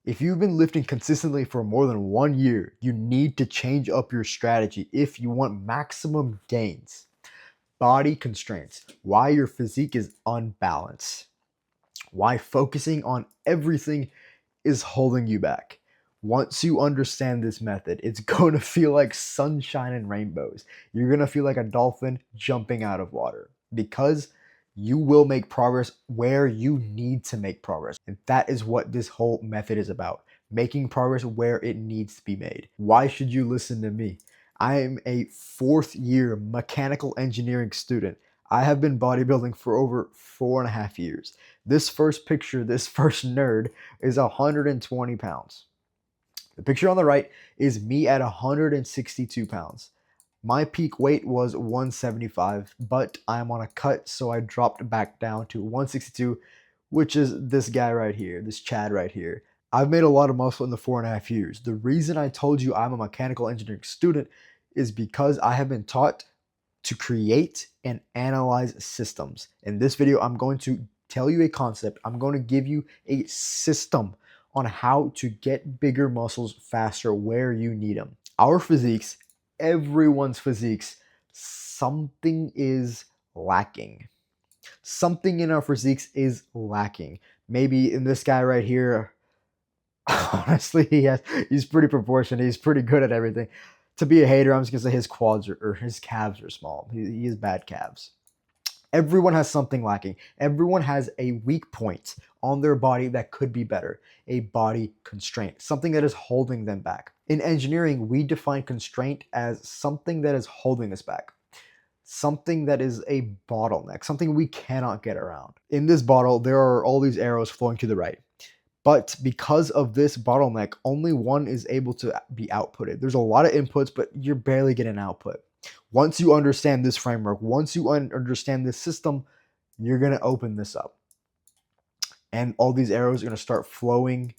If you've been lifting consistently for more than 1 year, you need to change up your strategy if you want maximum gains. Body constraints, why your physique is unbalanced, why focusing on everything is holding you back. Once you understand this method, it's going to feel like sunshine and rainbows. You're going to feel like a dolphin jumping out of water because you will make progress where you need to make progress. And that is what this whole method is about, making progress where it needs to be made. Why should you listen to me? I am a 4th-year mechanical engineering student. I have been bodybuilding for over 4.5 years. This first picture, this first nerd, is 120 pounds. The picture on the right is me at 162 pounds. My peak weight was 175, but I'm on a cut, so I dropped back down to 162, which is this guy right here, this Chad right here. I've made a lot of muscle in the 4.5 years. The reason I told you I'm a mechanical engineering student is because I have been taught to create and analyze systems. In this video, I'm going to tell you a concept. I'm going to give you a system on how to get bigger muscles faster where you need them. Our physiques, everyone's physiques, something is lacking. Something in our physiques is lacking. Maybe in this guy right here, honestly, he's pretty proportionate. He's pretty good at everything. To be a hater, I'm just gonna say his quads or his calves are small. He has bad calves. Everyone has something lacking. Everyone has a weak point on their body that could be better. A body constraint, something that is holding them back. In engineering, we define constraint as something that is holding us back. Something that is a bottleneck, something we cannot get around. In this bottle, there are all these arrows flowing to the right. But because of this bottleneck, only one is able to be outputted. There's a lot of inputs, but you're barely getting output. Once you understand this framework, once you understand this system, you're going to open this up. And all these arrows are going to start flowing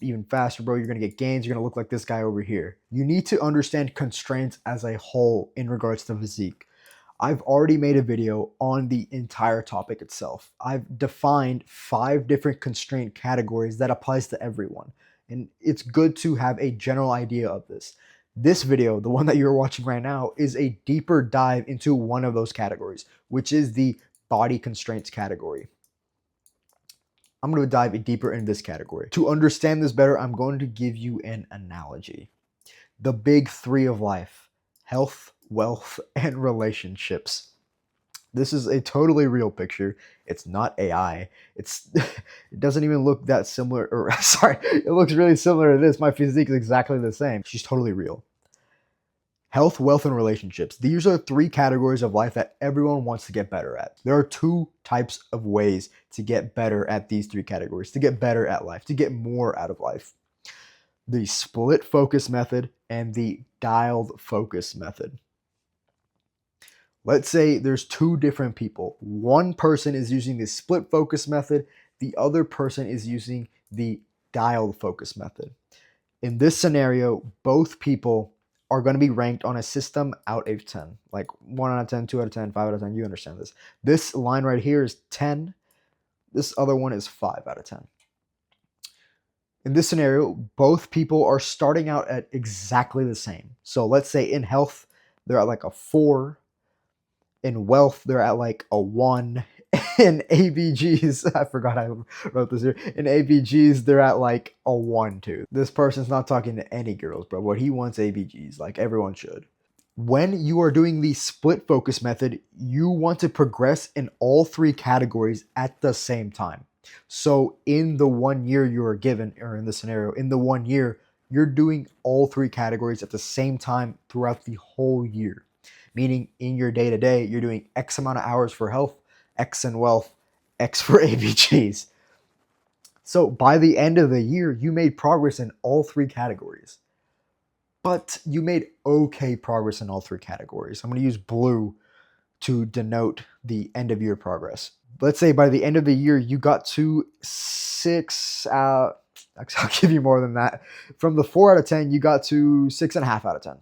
even faster, bro. You're going to get gains. You're going to look like this guy over here. You need to understand constraints as a whole in regards to physique. I've already made a video on the entire topic itself. I've defined 5 different constraint categories that applies to everyone. And it's good to have a general idea of this. This video, the one that you're watching right now, is a deeper dive into one of those categories, which is the body constraints category. I'm going to dive deeper in this category. To understand this better, I'm going to give you an analogy. The big 3 of life: health, wealth, and relationships. This is a totally real picture. It's not AI. It doesn't even look that similar, or sorry, it looks really similar to this. My physique is exactly the same. She's totally real. Health, wealth, and relationships. These are 3 categories of life that everyone wants to get better at. There are 2 types of ways to get better at these 3 categories, to get better at life, to get more out of life. The split focus method and the dialed focus method. Let's say there's 2 different people. One person is using the split focus method. The other person is using the dialed focus method. In this scenario, both people are going to be ranked on a system out of 10. Like 1 out of 10, 2 out of 10, 5 out of 10. You understand this. This line right here is 10. This other one is 5 out of 10. In this scenario, both people are starting out at exactly the same. So let's say in health, they're at like a 4. In wealth, they're at like a 1. In ABGs, I forgot I wrote this here. In ABGs, they're at like a 1, 2. This person's not talking to any girls, bro, but he wants ABGs, like everyone should. When you are doing the split focus method, you want to progress in all 3 categories at the same time. So in the 1 year you are given, or in this scenario, in the 1 year, you're doing all 3 categories at the same time throughout the whole year. Meaning in your day-to-day, you're doing X amount of hours for health, X in wealth, X for ABGs. So by the end of the year, you made progress in all 3 categories. But you made okay progress in all 3 categories. I'm going to use blue to denote the end of year progress. Let's say by the end of the year, you got to 6 out. Actually, I'll give you more than that. From the 4 out of 10, you got to 6.5 out of 10.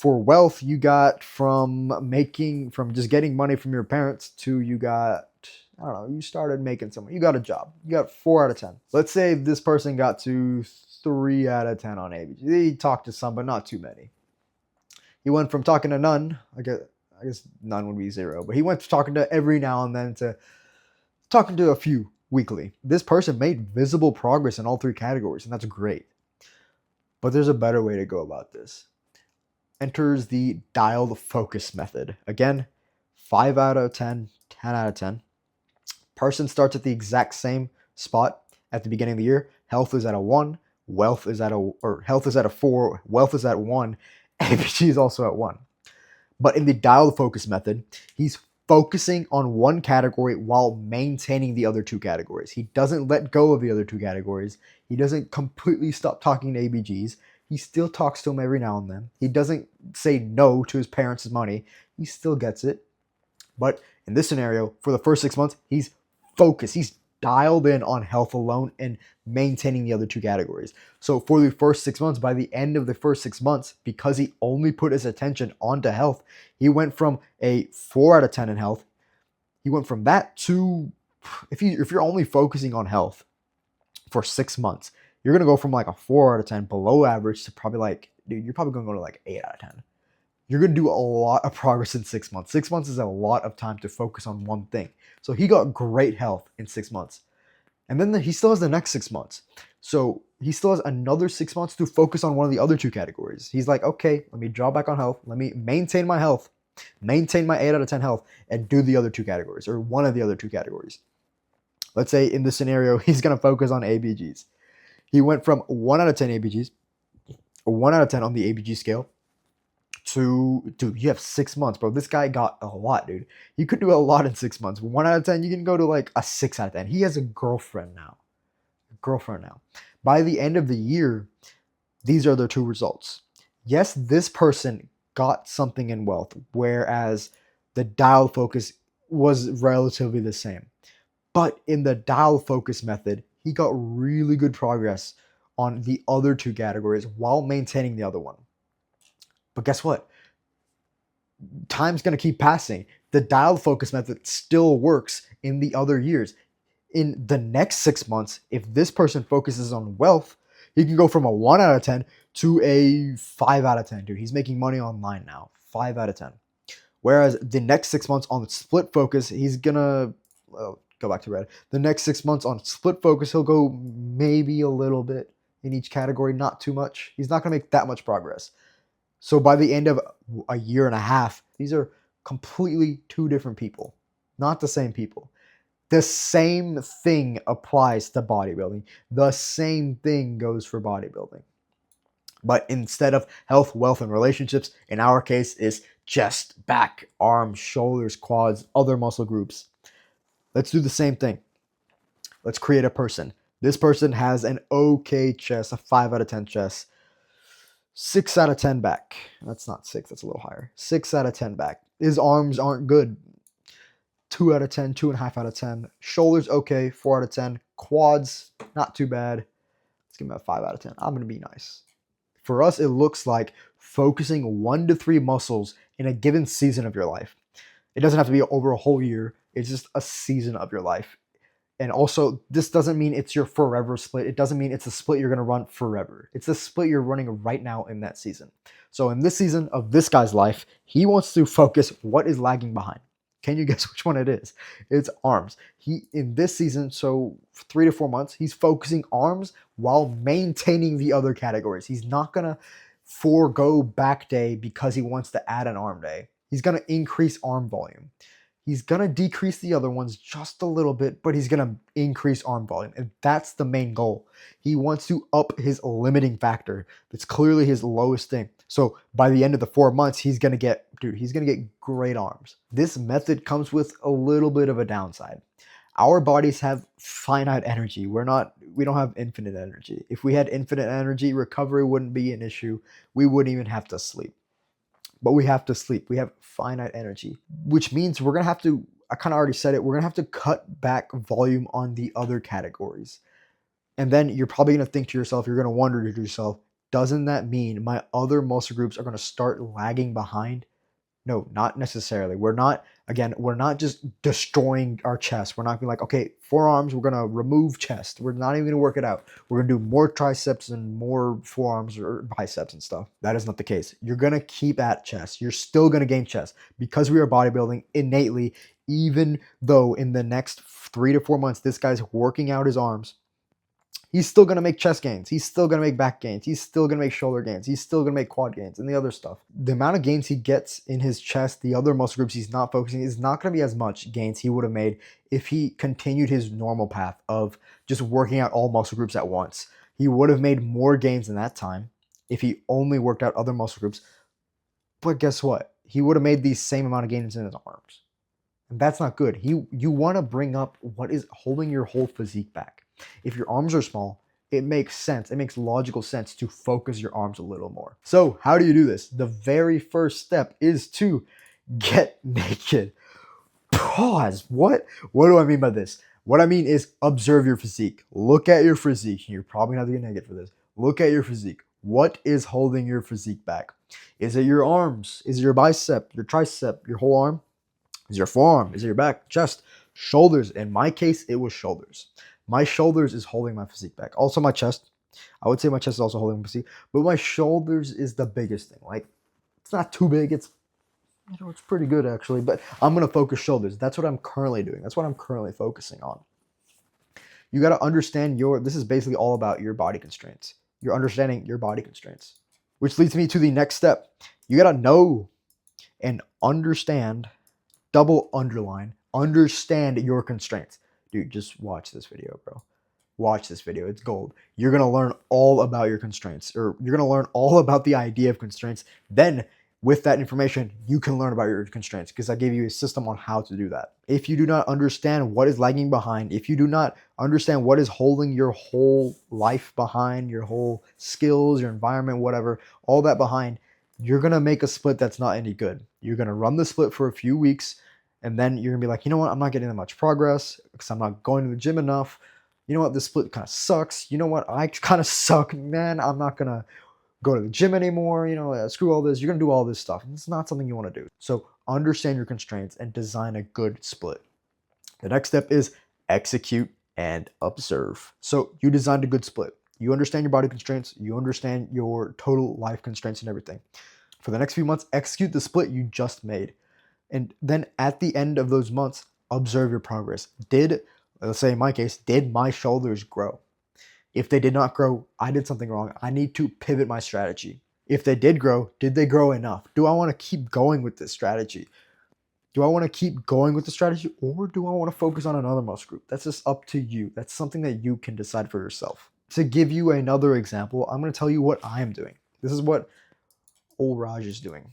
For wealth, you got from just getting money from your parents to you got, I don't know, you started making some, you got a job. You got 4 out of 10. Let's say this person got to 3 out of 10 on ABG. He talked to some, but not too many. He went from talking to none, I guess none would be 0, but he went to talking to every now and then to talking to a few weekly. This person made visible progress in all 3 categories, and that's great. But there's a better way to go about this. Enters the dialed focus method. Again, 5 out of 10, 10 out of 10. Person starts at the exact same spot at the beginning of the year. Health is at a 1, health is at a 4, wealth is at 1, ABG is also at 1. But in the dialed focus method, he's focusing on one category while maintaining the other 2 categories. He doesn't let go of the other 2 categories. He doesn't completely stop talking to ABGs. He still talks to them every now and then. He doesn't say no to his parents' money. He still gets it. But in this scenario, for the first 6 months, he's focused. He's dialed in on health alone and maintaining the other 2 categories. So for the first 6 months, by the end of the first 6 months, because he only put his attention onto health, he went from a 4 out of 10 in health. He went from that to, if you're only focusing on health for 6 months, you're going to go from like a 4 out of 10 below average to probably like, dude, you're probably going to go to like 8 out of 10. You're going to do a lot of progress in 6 months. 6 months is a lot of time to focus on one thing. So he got great health in 6 months. And then he still has the next 6 months. So he still has another 6 months to focus on one of the other 2 categories. He's like, okay, let me draw back on health. Let me maintain my health, maintain my 8 out of 10 health, and do the other 2 categories, or one of the other 2 categories. Let's say in this scenario, he's going to focus on ABGs. He went from 1 out of 10 ABGs, or 1 out of 10 on the ABG scale, to, dude, you have 6 months, bro. This guy got a lot, dude. You could do a lot in 6 months. 1 out of 10, you can go to like a 6 out of 10. He has a girlfriend now. By the end of the year, these are the 2 results. Yes, this person got something in wealth, whereas the dial focus was relatively the same. But in the dial focus method, he got really good progress on the other 2 categories while maintaining the other one. But guess what? Time's going to keep passing. The dialed focus method still works in the other years. In the next 6 months, if this person focuses on wealth, he can go from a 1 out of 10 to a 5 out of 10, dude. He's making money online now. 5 out of 10. Whereas the next 6 months on split focus, he's going to go back to red. The next 6 months on split focus, he'll go maybe a little bit in each category, not too much. He's not going to make that much progress. So by the end of a year and a half, these are completely 2 different people, not the same people. The same thing applies to bodybuilding. The same thing goes for bodybuilding. But instead of health, wealth, and relationships, in our case, is chest, back, arms, shoulders, quads, other muscle groups. Let's do the same thing. Let's create a person. This person has an okay chest, a 5 out of 10 chest. 6 out of 10 back. That's not 6, that's a little higher. 6 out of 10 back. His arms aren't good. 2 out of 10, 2.5 out of 10. Shoulders, okay, 4 out of 10. Quads, not too bad. Let's give him a 5 out of 10. I'm going to be nice. For us, it looks like focusing 1 to 3 muscles in a given season of your life. It doesn't have to be over a whole year. It's just a season of your life. And also, this doesn't mean it's your forever split. It doesn't mean it's a split you're going to run forever. It's a split you're running right now in that season. So in this season of this guy's life, he wants to focus what is lagging behind. Can you guess which one it is? It's arms. In this season, so 3 to 4 months, he's focusing arms while maintaining the other categories. He's not going to forego back day because he wants to add an arm day. He's going to increase arm volume. He's going to decrease the other ones just a little bit, but he's going to increase arm volume. And that's the main goal. He wants to up his limiting factor. That's clearly his lowest thing. So by the end of the 4 months, he's going to get great arms. This method comes with a little bit of a downside. Our bodies have finite energy. We don't have infinite energy. If we had infinite energy, recovery wouldn't be an issue. We wouldn't even have to sleep. But we have to sleep. We have finite energy, which means we're going to have to, I kind of already said it, we're going to have to cut back volume on the other categories. And then you're probably going to think to yourself, you're going to wonder to yourself, doesn't that mean my other muscle groups are going to start lagging behind? No, not necessarily. We're not just destroying our chest. We're not being like, okay, forearms, we're going to remove chest. We're not even going to work it out. We're going to do more triceps and more forearms or biceps and stuff. That is not the case. You're going to keep at chest. You're still going to gain chest because we are bodybuilding innately, even though in the next 3 to 4 months, this guy's working out his arms. He's still going to make chest gains. He's still going to make back gains. He's still going to make shoulder gains. He's still going to make quad gains and the other stuff. The amount of gains he gets in his chest, the other muscle groups he's not focusing, is not going to be as much gains he would have made if he continued his normal path of just working out all muscle groups at once. He would have made more gains in that time if he only worked out other muscle groups. But guess what? He would have made the same amount of gains in his arms. And that's not good. You want to bring up what is holding your whole physique back. If your arms are small, it makes sense. It makes logical sense to focus your arms a little more. So how do you do this? The very first step is to get naked. Pause. What do I mean by this? What I mean is observe your physique. Look at your physique. You're probably not going to get naked for this. Look at your physique. What is holding your physique back? Is it your arms? Is it your bicep, your tricep, your whole arm? Is it your forearm? Is it your back, chest, shoulders? In my case, it was shoulders. My shoulders is holding my physique back. Also my chest. I would say my chest is also holding my physique. But my shoulders is the biggest thing. Like, it's not too big. It's pretty good actually. But I'm going to focus shoulders. That's what I'm currently doing. That's what I'm currently focusing on. You got to understand this is basically all about your body constraints. You're understanding your body constraints. Which leads me to the next step. You got to know and understand, double underline, understand your constraints. Dude, just watch this video, bro. Watch this video. It's gold. You're going to learn all about your constraints, or you're going to learn all about the idea of constraints. Then with that information, you can learn about your constraints because I gave you a system on how to do that. If you do not understand what is lagging behind, if you do not understand what is holding your whole life behind, your whole skills, your environment, whatever, all that behind, you're going to make a split that's not any good. You're going to run the split for a few weeks, and then you're going to be like, you know what? I'm not getting that much progress because I'm not going to the gym enough. You know what? This split kind of sucks. You know what? I kind of suck, man. I'm not going to go to the gym anymore. You know, screw all this. You're going to do all this stuff. It's not something you want to do. So understand your constraints and design a good split. The next step is execute and observe. So you designed a good split. You understand your body constraints. You understand your total life constraints and everything. For the next few months, execute the split you just made. And then at the end of those months, observe your progress. Let's say in my case, did my shoulders grow? If they did not grow, I did something wrong. I need to pivot my strategy. If they did grow, did they grow enough? Do I want to keep going with this strategy? Do I want to keep going with the strategy, or do I want to focus on another muscle group? That's just up to you. That's something that you can decide for yourself. To give you another example, I'm going to tell you what I am doing. This is what old Raj is doing.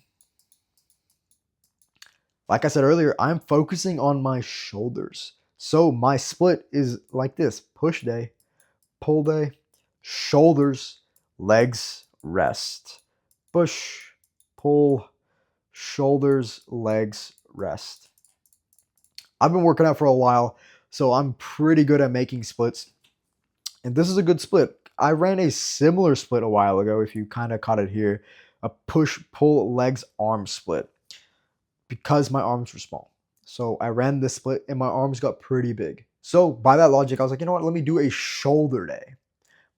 Like I said earlier, I'm focusing on my shoulders. So my split is like this: push day, pull day, shoulders, legs, rest. Push, pull, shoulders, legs, rest. I've been working out for a while, so I'm pretty good at making splits. And this is a good split. I ran a similar split a while ago, if you kind of caught it here. A push, pull, legs, arm split. Because my arms were small. So I ran this split and my arms got pretty big. So by that logic, I was like, you know what, let me do a shoulder day.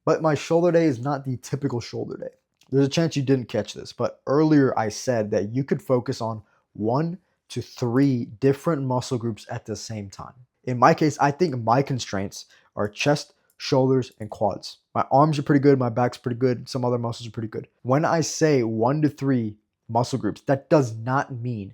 But my shoulder day is not the typical shoulder day. There's a chance you didn't catch this, but earlier I said that you could focus on 1 to 3 different muscle groups at the same time. In my case, I think my constraints are chest, shoulders, and quads. My arms are pretty good, my back's pretty good, some other muscles are pretty good. When I say 1 to 3 muscle groups, that does not mean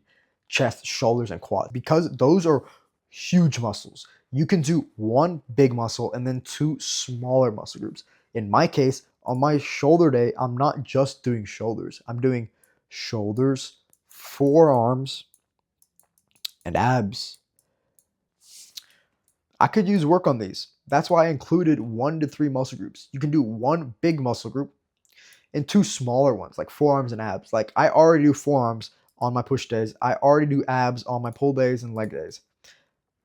chest, shoulders, and quads, because those are huge muscles. You can do 1 big muscle and then 2 smaller muscle groups. In my case, on my shoulder day, I'm not just doing shoulders. I'm doing shoulders, forearms, and abs. I could use work on these. That's why I included 1 to 3 muscle groups. You can do 1 big muscle group and 2 smaller ones, like forearms and abs. Like, I already do forearms on my push days. I already do abs on my pull days and leg days.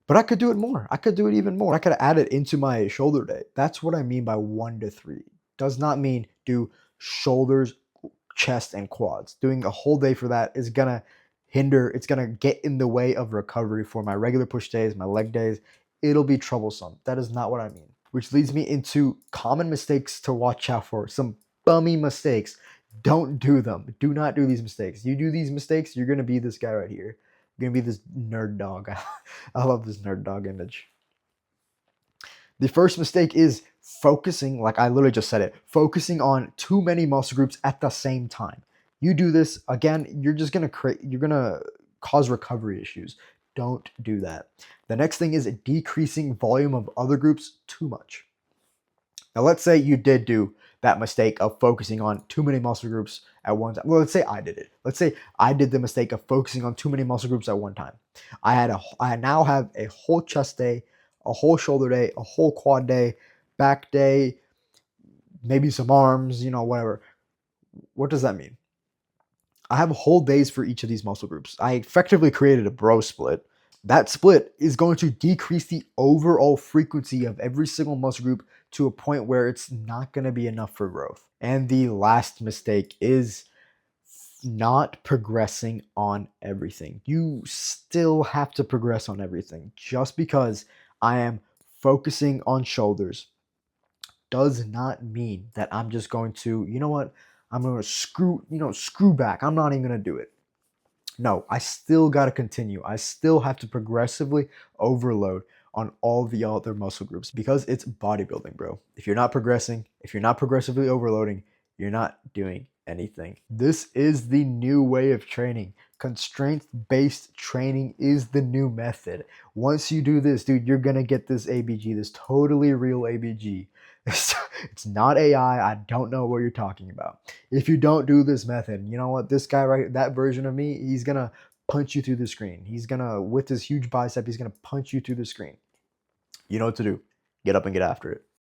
But I could do it more. I could do it even more. I could add it into my shoulder day. That's what I mean by 1 to 3. Does not mean do shoulders, chest, and quads. Doing a whole day for that is gonna hinder, it's gonna get in the way of recovery for my regular push days, my leg days. It'll be troublesome. That is not what I mean. Which leads me into common mistakes to watch out for. Some bummy mistakes. Don't do them. Do not do these mistakes. You do these mistakes, you're gonna be this guy right here. You're gonna be this nerd dog. I love this nerd dog image. The first mistake is focusing, like I literally just said it, focusing on too many muscle groups at the same time. You do this again, you're gonna cause recovery issues. Don't do that. The next thing is decreasing volume of other groups too much. Now, let's say you did do that mistake of focusing on too many muscle groups at one time. Well, let's say I did it. Let's say I did the mistake of focusing on too many muscle groups at one time. I now have a whole chest day, a whole shoulder day, a whole quad day, back day, maybe some arms, whatever. What does that mean? I have whole days for each of these muscle groups. I effectively created a bro split. That split is going to decrease the overall frequency of every single muscle group to a point where it's not going to be enough for growth. And the last mistake is not progressing on everything. You still have to progress on everything. Just because I am focusing on shoulders does not mean that I'm just going to, you know what? I'm going to screw back. I'm not even going to do it. No, I still got to continue. I still have to progressively overload on all the other muscle groups because it's bodybuilding, bro. If you're not progressing, if you're not progressively overloading, you're not doing anything. This is the new way of training. Constraint-based training is the new method. Once you do this, dude, you're going to get this ABG, this totally real ABG. It's not AI. I don't know what you're talking about. If you don't do this method, you know what? This guy that version of me, he's going to punch you through the screen. He's going to, with his huge bicep, he's going to punch you through the screen. You know what to do. Get up and get after it.